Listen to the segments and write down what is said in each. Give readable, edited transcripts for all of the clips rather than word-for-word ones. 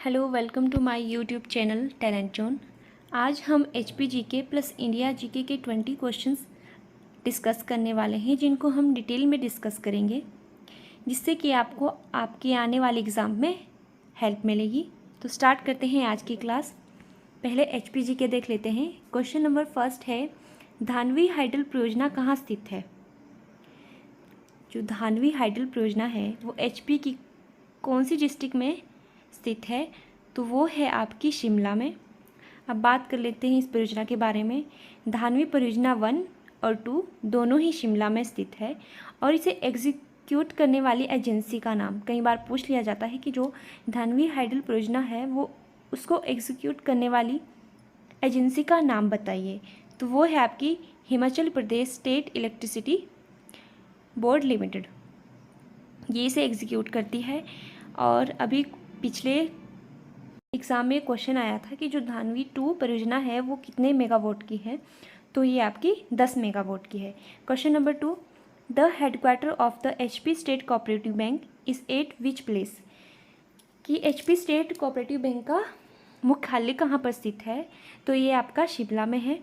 Hello, welcome to my YouTube channel talent zone. आज हम HP GK plus India GK के 20 questions discuss करने वाले हैं, जिनको हम डिटेल में डिस्कस करेंगे, जिससे कि आपको आपके आने वाले एग्ज़ाम में हेल्प मिलेगी। तो स्टार्ट करते हैं आज की क्लास। पहले HP GK देख लेते हैं। क्वेश्चन नंबर फर्स्ट है, धानवी हाइडल परियोजना कहाँ स्थित है? जो धानवी हाइडल परियोजना है वो HP की कौन सी डिस्ट्रिक्ट में स्थित है? तो वो है आपकी शिमला में। अब बात कर लेते हैं इस परियोजना के बारे में। धानवी परियोजना 1 और 2 दोनों ही शिमला में स्थित है, और इसे एग्जीक्यूट करने वाली एजेंसी का नाम कई बार पूछ लिया जाता है कि जो धानवी हाइडल परियोजना है वो उसको एग्जीक्यूट करने वाली एजेंसी का नाम बताइए। तो वो है आपकी Himachal Pradesh state electricity board limited, ये इसे एग्जीक्यूट करती है। और अभी पिछले एग्ज़ाम में क्वेश्चन आया था कि जो धानवी 2 परियोजना है वो कितने मेगावाट की है? तो ये आपकी 10 मेगावाट की है। Question number 2, the headquarter of the HP state cooperative bank is eight which place? कि HP स्टेट कोऑपरेटिव बैंक का मुख्यालय कहाँ पर स्थित है? तो ये आपका शिमला में है।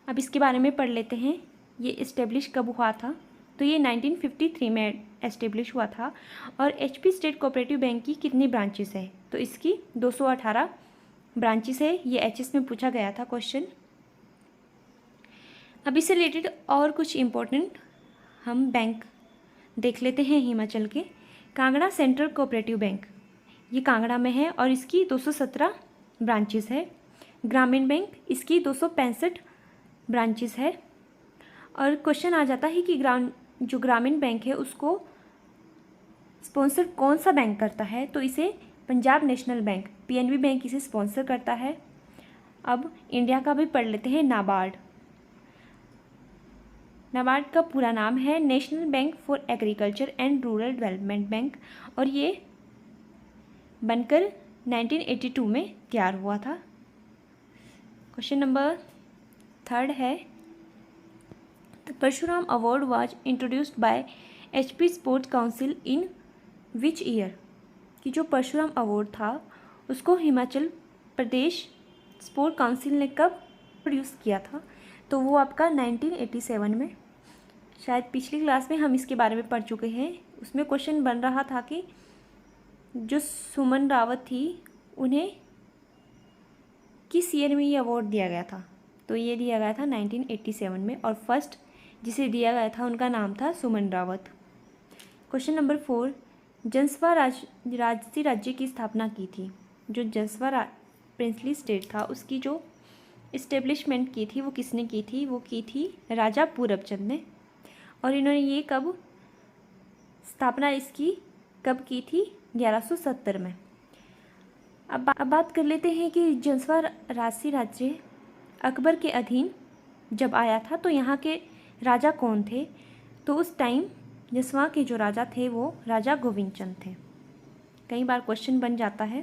अब इसके बारे में पढ़ लेते हैं। ये इस्टेब्लिश कब हुआ था? तो ये 1953 में एस्टेब्लिश हुआ था। और HP स्टेट कोऑपरेटिव बैंक की कितनी ब्रांचेस है? तो इसकी 218 ब्रांचेस है। ये HS में पूछा गया था क्वेश्चन। अब इससे रिलेटेड और कुछ इम्पोर्टेंट हम बैंक देख लेते हैं हिमाचल के। कांगड़ा सेंट्रल कोऑपरेटिव बैंक, ये कांगड़ा में है और इसकी 217 ब्रांचेस है। ग्रामीण बैंक, इसकी 265 ब्रांचेस है। और क्वेश्चन आ जाता है कि जो ग्रामीण बैंक है उसको स्पॉन्सर कौन सा बैंक करता है? तो इसे Punjab national bank PNB bank इसे स्पॉन्सर करता है। अब इंडिया का भी पढ़ लेते हैं। नाबार्ड, नाबार्ड का पूरा नाम है national bank for agriculture and rural development bank, और ये बनकर 1982 में तैयार हुआ था। क्वेश्चन नंबर 3 है, the Parshuram award was introduced by HP sports council in which year? कि जो परशुराम अवार्ड था उसको हिमाचल प्रदेश स्पोर्ट काउंसिल ने कब प्रोड्यूस किया था? तो वो आपका 1987 में। शायद पिछली क्लास में हम इसके बारे में पढ़ चुके हैं। उसमें क्वेश्चन बन रहा था कि जो सुमन रावत थी उन्हें किस ईयर में ये अवार्ड दिया गया था? तो ये दिया गया था 1987 में, और फर्स्ट जिसे दिया गया था उनका नाम था सुमन रावत। क्वेश्चन नंबर 4, जंसवा राजसी राज्य की स्थापना की थी? जो जंसवा प्रिंसली स्टेट था उसकी जो इस्टेब्लिशमेंट की थी वो किसने की थी? वो की थी राजा पूरबचंद ने। और इन्होंने ये कब स्थापना इसकी कब की थी? 1170 में। अब बात कर लेते हैं कि जंसवा राजसी राज्य अकबर के अधीन जब आया था तो यहाँ के राजा कौन थे? तो उस टाइम जसवा के जो राजा थे वो राजा गोविंद चंद थे। कई बार क्वेश्चन बन जाता है।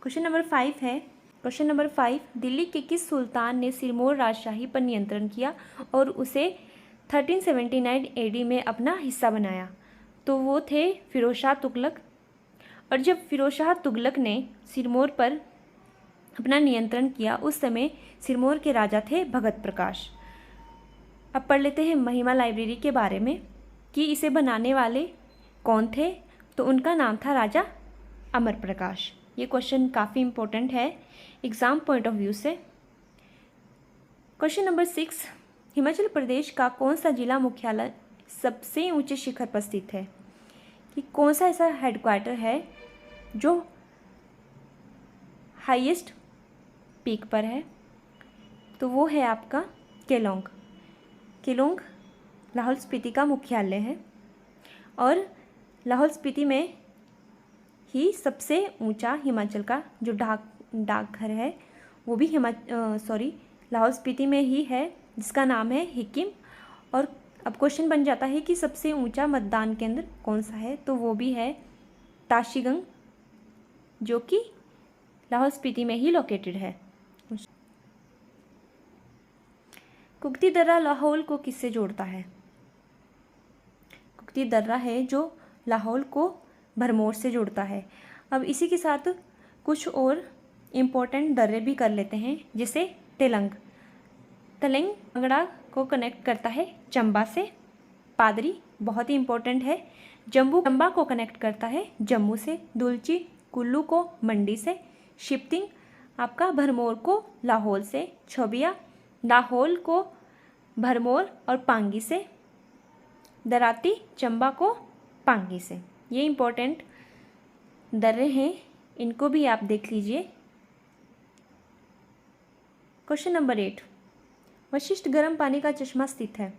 क्वेश्चन नंबर 5 है, क्वेश्चन नंबर 5, दिल्ली के किस सुल्तान ने सिरमौर राजशाही पर नियंत्रण किया और उसे 1379 AD में अपना हिस्सा बनाया? तो वो थे फिरोज शाह तुगलक। और जब फिरोज शाह तुगलक ने सिरमौर पर अपना नियंत्रण किया उस समय सिरमौर के राजा थे भगत प्रकाश। अब पढ़ लेते हैं महिमा लाइब्रेरी के बारे में कि इसे बनाने वाले कौन थे? तो उनका नाम था राजा अमर प्रकाश। ये क्वेश्चन काफ़ी इम्पोर्टेंट है एग्ज़ाम पॉइंट ऑफ व्यू से। क्वेश्चन नंबर 6, हिमाचल प्रदेश का कौन सा जिला मुख्यालय सबसे ऊंचे शिखर पर स्थित है? कि कौन सा ऐसा हेडक्वार्टर है जो हाईएस्ट पीक पर है? तो वो है आपका केलोंग। केलोंग लाहौल स्पीति का मुख्यालय है, और लाहौल स्पीति में ही सबसे ऊंचा हिमाचल का जो डाकघर है वो भी लाहौल स्पीति में ही है, जिसका नाम है हिकिम। और अब क्वेश्चन बन जाता है कि सबसे ऊंचा मतदान केंद्र कौन सा है? तो वो भी है ताशीगंग, जो कि लाहौल स्पीति में ही लोकेटेड है। कुक्ती दर्रा लाहौल को किससे जोड़ता है? कुक्ती दर्रा है जो लाहौल को भरमौर से जोड़ता है। अब इसी के साथ कुछ और इम्पोर्टेंट दर्रे भी कर लेते हैं, जैसे तेलंग। तेलंग कांगड़ा को कनेक्ट करता है चंबा से। पादरी बहुत ही इम्पोर्टेंट है। जम्मू चंबा को कनेक्ट करता है जम्मू से। दुलची कुल्लू को मंडी से। शिप्तिंग आपका भरमौर को लाहौल से। छोबिया लाहौल को भरमौर और पांगी से। दराती चंबा को पांगी से। ये इम्पोर्टेंट दर्रे हैं, इनको भी आप देख लीजिए। क्वेश्चन नंबर 8, वशिष्ठ गर्म पानी का चश्मा स्थित है।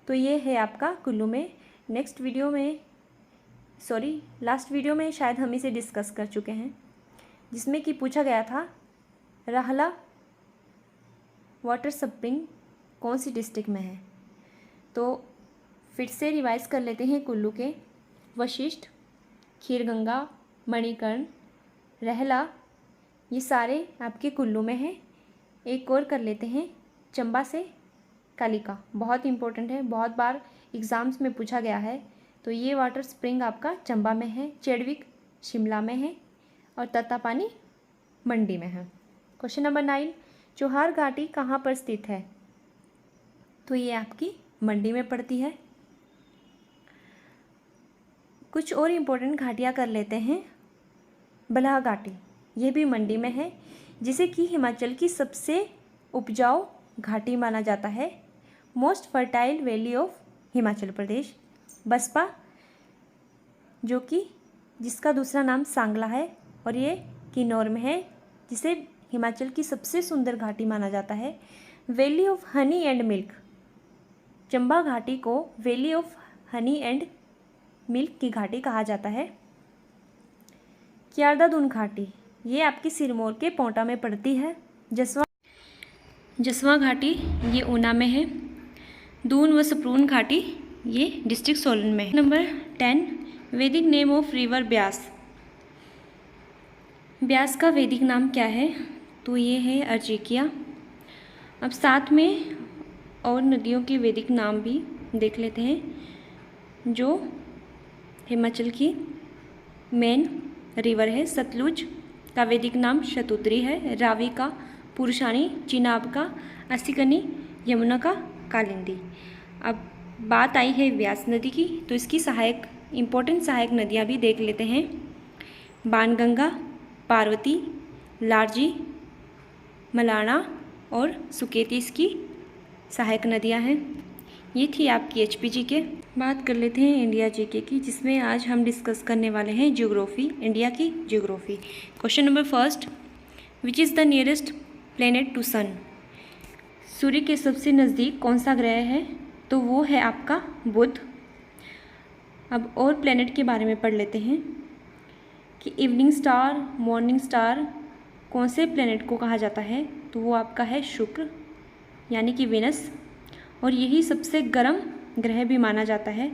तो ये है आपका कुल्लू में। लास्ट वीडियो में शायद हम इसे डिस्कस कर चुके हैं, जिसमें कि पूछा गया था राहला वाटर स्प्रिंग कौन सी डिस्ट्रिक्ट में है। तो फिर से रिवाइज कर लेते हैं कुल्लू के। वशिष्ठ, खीरगंगा, मणिकर्ण, रहला, ये सारे आपके कुल्लू में हैं। एक और कर लेते हैं चंबा से कालिका, बहुत इंपॉर्टेंट है, बहुत बार एग्ज़ाम्स में पूछा गया है। तो ये वाटर स्प्रिंग आपका चंबा में है। चेडविक शिमला में है और तत्तापानी मंडी में है। क्वेश्चन नंबर 9, चोहार घाटी कहाँ पर स्थित है। तो ये आपकी मंडी में पड़ती है। कुछ और इम्पोर्टेंट घाटियाँ कर लेते हैं। बलहा घाटी, ये भी मंडी में है, जिसे कि हिमाचल की सबसे उपजाऊ घाटी माना जाता है। Most fertile valley of Himachal Pradesh. Baspa, जो कि जिसका दूसरा नाम सांगला है और ये किन्नौर में है, जिसे हिमाचल की सबसे सुंदर घाटी माना जाता है। Valley of honey and milk, Chamba घाटी को valley of honey and milk की घाटी कहा जाता है। क्यारदादून घाटी, ये आपकी सिरमौर के पोंटा में पड़ती है। जसवां घाटी, ये ऊना में है। दून व सप्रून घाटी, ये डिस्ट्रिक्ट सोलन में है। नंबर 10, वैदिक name of river Beas. Beas का वैदिक नाम क्या है। तो ये है अर्चिकिया। अब साथ में और नदियों के वैदिक नाम भी देख लेते हैं, जो हिमाचल की मेन रिवर है। सतलुज का वैदिक नाम शतुद्री है। रावी का पुरुषानी, चिनाब का असिकनी, यमुना का कालिंदी। अब बात आई है व्यास नदी की, तो इसकी इम्पोर्टेंट सहायक नदियाँ भी देख लेते हैं। बाणगंगा, पार्वती, लारजी, मलाना और सुकेती इसकी सहायक नदियाँ हैं। ये थी आपकी एचपीजी के। बात कर लेते हैं इंडिया जीके की, जिसमें आज हम डिस्कस करने वाले हैं ज्योग्राफी, इंडिया की geography. Question number 1, which is the nearest planet to sun. सूर्य के सबसे नज़दीक कौन सा ग्रह है। तो वो है आपका बुध। अब और प्लेनेट के बारे में पढ़ लेते हैं कि इवनिंग स्टार, मॉर्निंग स्टार कौन से प्लेनेट को कहा जाता है। तो वो आपका है शुक्र, यानी कि विनस। और यही सबसे गर्म ग्रह भी माना जाता है।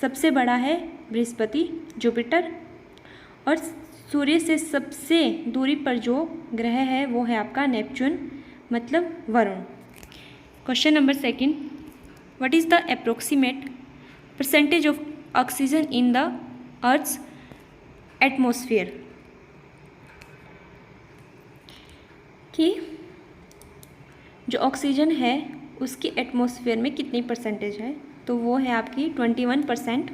सबसे बड़ा है बृहस्पति, जुपिटर। और सूर्य से सबसे दूरी पर जो ग्रह है वो है आपका नेपच्यून, मतलब Varun. Question number 2, what is the approximate percentage of oxygen in the earth's atmosphere. कि जो ऑक्सीजन है उसकी एटमॉस्फेयर में कितनी परसेंटेज है। तो वो है आपकी 21%।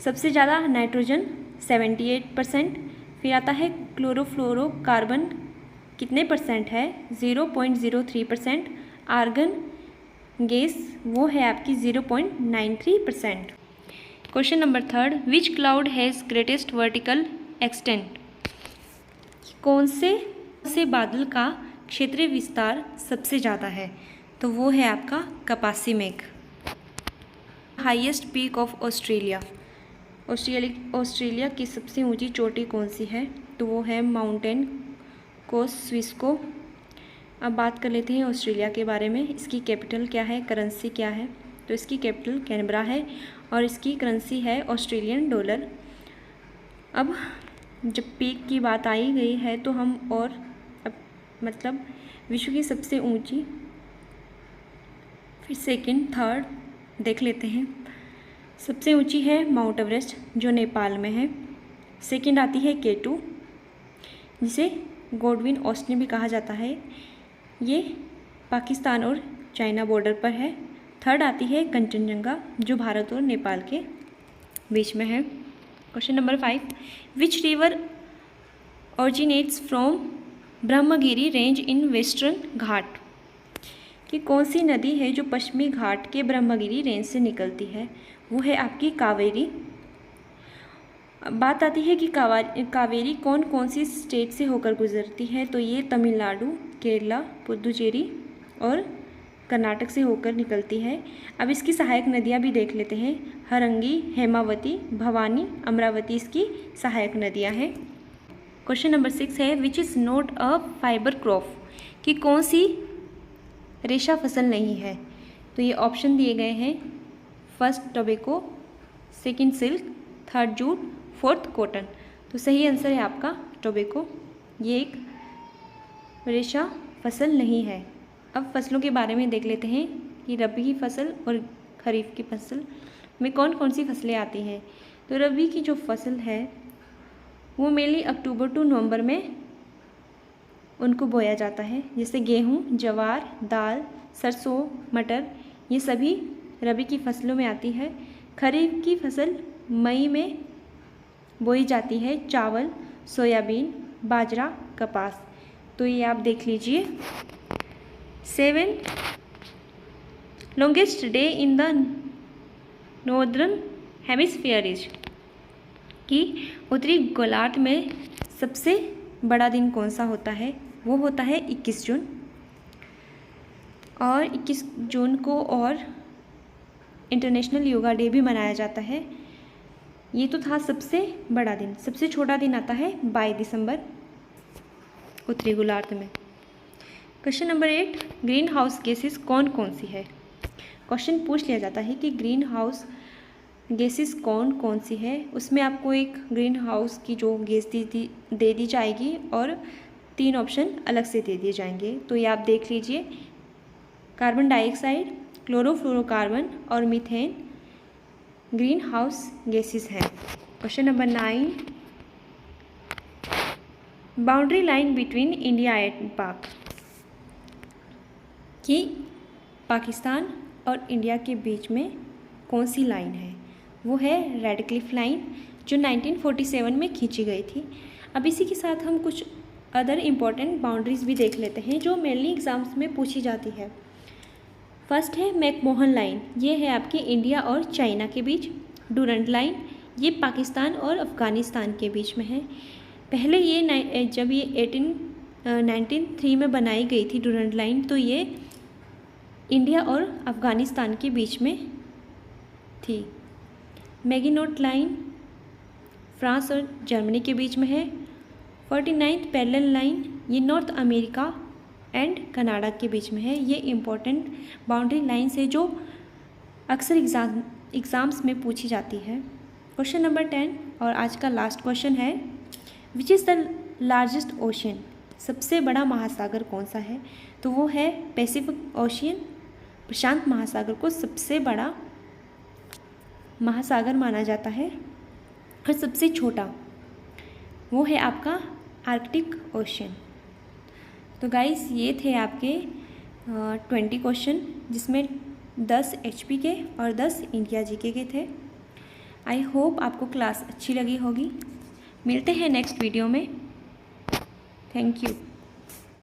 सबसे ज़्यादा नाइट्रोजन 78%। फिर आता है क्लोरोफ्लोरोकार्बन, कितने परसेंट है, 0.03%। आर्गन गैस, वो है आपकी 0.93%। Question number 3, which cloud has greatest vertical extent. कौन से बादल का क्षेत्रीय विस्तार सबसे ज़्यादा है। तो वो है आपका कपासी मेघ। Highest peak of Australia. Australia की सबसे ऊंची चोटी कौन सी है। तो वो है माउंटेन कोस्विस्को। अब बात कर लेते हैं ऑस्ट्रेलिया के बारे में। इसकी कैपिटल क्या है, करेंसी क्या है। तो इसकी कैपिटल कैनबरा है और इसकी करेंसी है ऑस्ट्रेलियन डॉलर। अब जब पीक की बात आई गई है तो हम और मतलब विश्व की सबसे ऊंची, फिर सेकंड, थर्ड देख लेते हैं। सबसे ऊंची है माउंट एवरेस्ट, जो नेपाल में है। सेकंड आती है K2। जिसे गॉडविन ऑस्टिन भी कहा जाता है। ये पाकिस्तान और चाइना बॉर्डर पर है। थर्ड आती है कंचनजंगा, जो भारत और नेपाल के बीच में है। Question number 5, which river originates from Brahmagiri range in western Ghat, कि कौन सी नदी है जो पश्चिमी घाट के ब्रह्मगिरी रेंज से निकलती है? वो है आपकी कावेरी। बात आती है कि कावेरी कौन कौन सी स्टेट से होकर गुजरती है, तो ये तमिलनाडु, केरला, पुदुचेरी और कर्नाटक से होकर निकलती है। अब इसकी सहायक नदियाँ भी देख लेते हैं। हरंगी, हेमावती, भवानी, अमरावती इसकी सहायक नदियाँ हैं। क्वेश्चन नंबर 6 है, which is not a fibre crop, कि कौन सी रेशा फसल नहीं है? तो ये ऑप्शन दिए गए हैं, first tobacco, second silk, third jute, fourth cotton. तो सही आंसर है आपका टोबैको। ये एक रेशा फसल नहीं है। अब फसलों के बारे में देख लेते हैं कि रबी की फसल और खरीफ की फसल में कौन कौन सी फसलें आती हैं। तो रबी की जो फसल है वो मेनली अक्टूबर टू नवंबर में उनको बोया जाता है, जैसे गेहूँ, ज्वार, दाल, सरसों, मटर, ये सभी रबी की फसलों में आती है। खरीफ की फसल मई में बोई जाती है, चावल, सोयाबीन, बाजरा, कपास। तो ये आप देख लीजिए। 7 longest day in the northern hemisphere is, कि उत्तरी गोलार्ध में सबसे बड़ा दिन कौन सा होता है? वो होता है 21 जून। और 21 जून को और इंटरनेशनल योगा डे भी मनाया जाता है। ये तो था सबसे बड़ा दिन। सबसे छोटा दिन आता है 22 दिसंबर उत्तरी गोलार्ध में। Question number 8, green house gases कौन कौन सी है? क्वेश्चन पूछ लिया जाता है कि ग्रीन हाउस गैसेस कौन कौन सी है। उसमें आपको एक ग्रीन हाउस की जो गैस दे दी जाएगी और 3 ऑप्शन अलग से दे दिए जाएंगे। तो ये आप देख लीजिए, कार्बन डाइऑक्साइड, क्लोरोफ्लोरोकार्बन और मीथेन ग्रीन हाउस गैसेस हैं। Question number 9, boundary line between India and पाक, कि पाकिस्तान और इंडिया के बीच में कौन सी लाइन है? वो है रेड क्लिफ लाइन, जो 1947 में खींची गई थी। अब इसी के साथ हम कुछ अदर इम्पॉर्टेंट बाउंड्रीज भी देख लेते हैं जो मेनली एग्जाम्स में पूछी जाती है। फर्स्ट है मैकमोहन लाइन, ये है आपके इंडिया और चाइना के बीच। डूरंट लाइन, ये पाकिस्तान और अफ़गानिस्तान के बीच में है। पहले ये जब ये 1903 में बनाई गई थी डूरंट लाइन, तो ये इंडिया और अफ़गानिस्तान के बीच में थी। मैगिनोट लाइन फ्रांस और जर्मनी के बीच में है। 49th पैरेलल लाइन, ये नॉर्थ अमेरिका एंड कनाडा के बीच में है। ये इम्पोर्टेंट बाउंड्री लाइन्स है जो अक्सर एग्ज़ाम्स में पूछी जाती है। क्वेश्चन नंबर 10 और आज का लास्ट क्वेश्चन है, विच इज़ द लार्जेस्ट ओशन, सबसे बड़ा महासागर कौन सा है? तो वो है पैसिफिक ओशियन। प्रशांत महासागर को सबसे बड़ा महासागर माना जाता है। और सबसे छोटा वो है आपका आर्कटिक ओशन। तो गाइस ये थे आपके 20 क्वेश्चन, जिसमें 10 HP के और 10 इंडिया GK के थे। आई होप आपको क्लास अच्छी लगी होगी। मिलते हैं नेक्स्ट वीडियो में। Thank you.